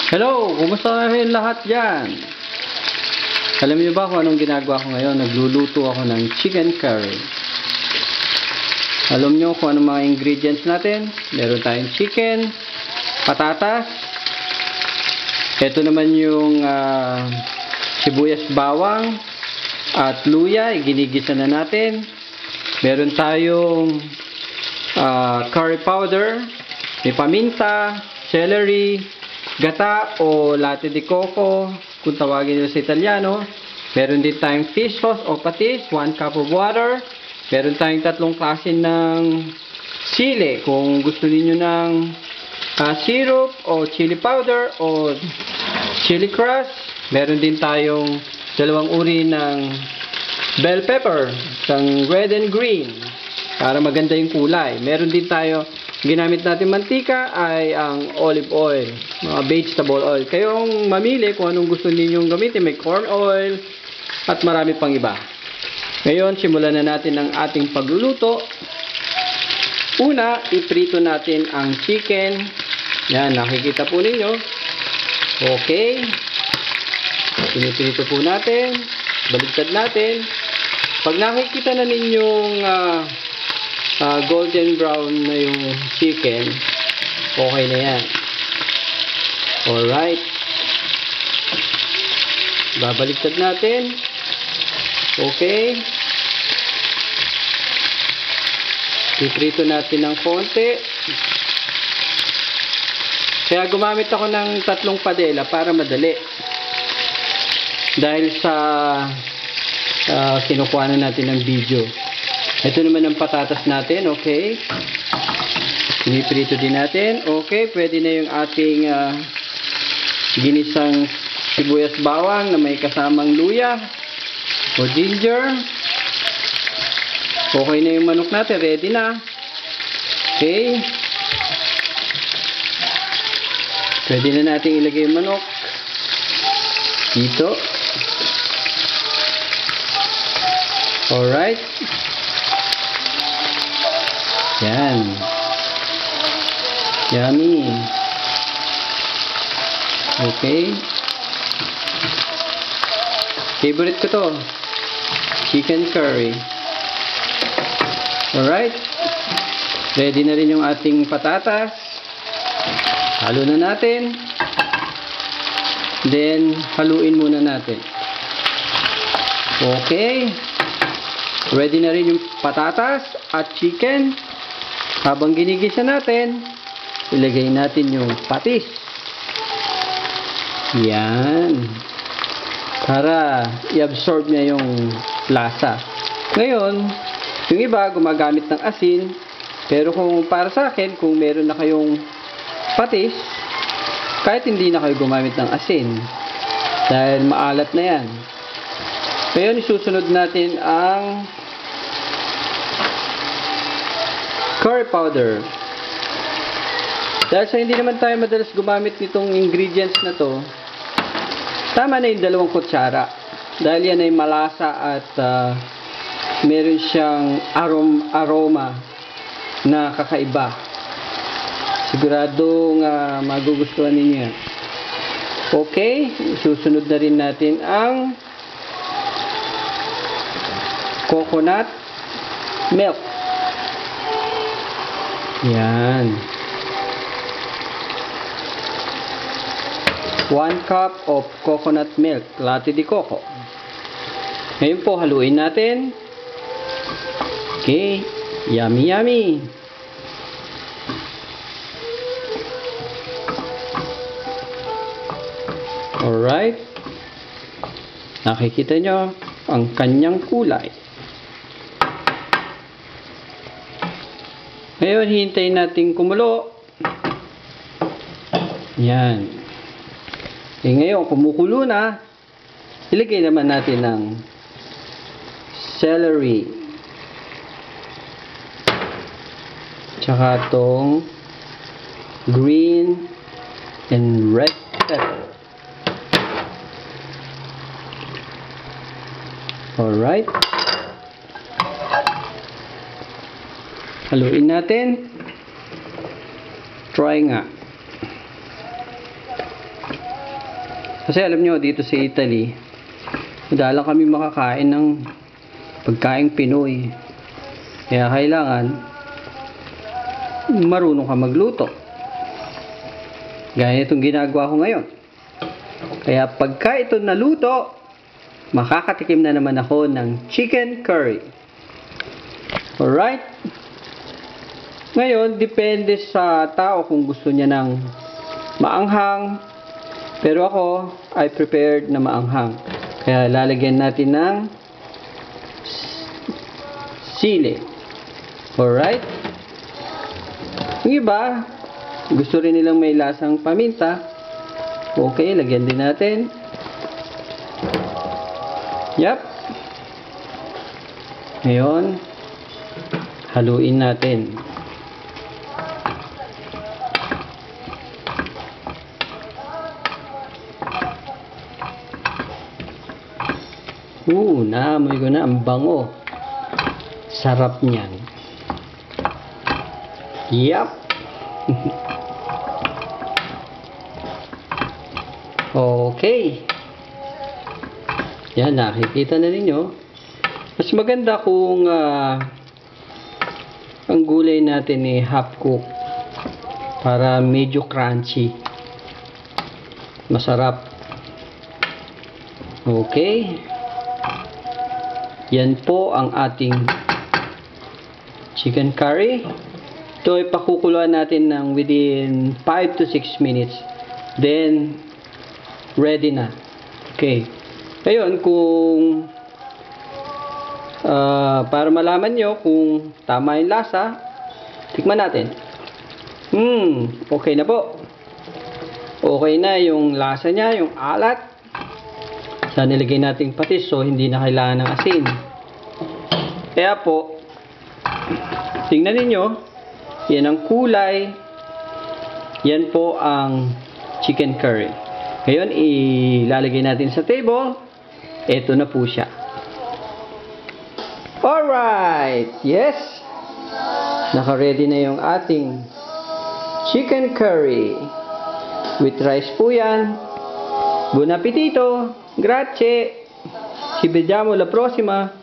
Hello! Kumusta na rin lahat dyan? Alam niyo ba kung anong ginagawa ko ngayon? Nagluluto ako ng chicken curry. Alam niyo kung anong mga ingredients natin? Meron tayong chicken, patatas. Ito naman yung sibuyas bawang at luya. Ginigisa na natin. Meron tayong curry powder, may paminta, celery, gata o latte di coco kung tawagin nyo sa Italiano. Meron din tayong fish sauce o patis, 1 cup of water. Meron tayong 3 klase ng sili kung gusto niyo ng syrup o chili powder o chili crush. Meron din tayong 2 uri ng bell pepper, isang red and green para maganda yung kulay. Meron din tayo, ginamit natin mantika ay ang olive oil, mga vegetable oil. Kayong mamili kung anong gusto ninyong gamitin. May corn oil at marami pang iba. Ngayon, simulan na natin ang ating pagluluto. Una, iprito natin ang chicken. Yan, nakikita po ninyo. Okay. Piniprito po natin. Baligtad natin. Pag nakikita na ninyong golden brown na yung chicken, okay na yan. Alright. Babaliktad natin. Okay. Piprito natin ng konti. Kaya gumamit ako ng 3 padela para madali. Dahil sa kinukuha na natin ng video. Ito naman ang patatas natin. Okay. Piniprito din natin. Okay. Pwede na yung ating ginisang sibuyas bawang na may kasamang luya o ginger. Okay na yung manok natin. Ready na. Okay. Pwede na natin ilagay yung manok dito. Alright. Yan. Yummy. Okay. Favorite ko to. Chicken curry. Alright. Ready na rin yung ating patatas. Halo na natin. Then, haluin muna natin. Okay. Ready na rin yung patatas at chicken. Habang ginigisa natin, ilagay natin yung patis. Yan. Para i-absorb niya yung lasa. Ngayon, yung iba gumagamit ng asin. Pero kung para sa akin, kung meron na kayong patis, kahit hindi na kayo gumamit ng asin. Dahil maalat na yan. Ngayon, isusunod natin ang curry powder. Dahil sa hindi naman tayo madalas gumamit nitong ingredients na to, tama na yung 2 kutsara. Dahil yan ay malasa at meron siyang aroma na kakaiba. Siguradong magugustuhan ninyo yan. Okay, susunod na rin natin ang coconut milk. Yan. 1 cup of coconut milk, latte di coco. Ngayon po, haluin natin. Okay. Yummy, yummy. Alright. Nakikita nyo ang kanyang kulay. Ngayon, hintayin natin kumulo. Yan. Eh, ngayon, kumukulo na. Ilagay naman natin ng celery. Tsaka itong green and red pepper. Alright. Haluin natin. Try nga. Kasi alam nyo, dito sa Italy, madalang kami makakain ng pagkaing Pinoy. Kaya kailangan marunong ka magluto. Gaya itong ginagawa ko ngayon. Kaya pagka ito naluto, makakatikim na naman ako ng chicken curry. Alright? Ngayon, depende sa tao kung gusto niya ng maanghang. Pero ako, I prepared na maanghang. Kaya lalagyan natin ng sili. Alright? Yung iba, gusto rin nilang may lasang paminta. Okay, lagyan din natin. Yep. Ngayon, haluin natin. Naamoy ko na ang bango. Sarap niyan. Yep. Okay. Yan, nakikita na ninyo. Mas maganda kung ang gulay natin ay half cook para medyo crunchy. Masarap. Okay. Yan po ang ating chicken curry. Ito ay pakukuluan natin ng within 5 to 6 minutes. Then, ready na. Okay. Ngayon, kung para malaman nyo kung tama yung lasa, tikman natin. Okay na po. Okay na yung lasa niya, yung alat. Sa nilagay nating patis, so hindi na kailangan ng asin. Kaya po, tingnan ninyo, yan ang kulay. Yan po ang chicken curry. Ngayon, ilalagay natin sa table. Ito na po siya. Alright! Yes! Naka-ready na yung ating chicken curry. With rice po yan. Buon appetito! Grazie! Ci vediamo alla prossima!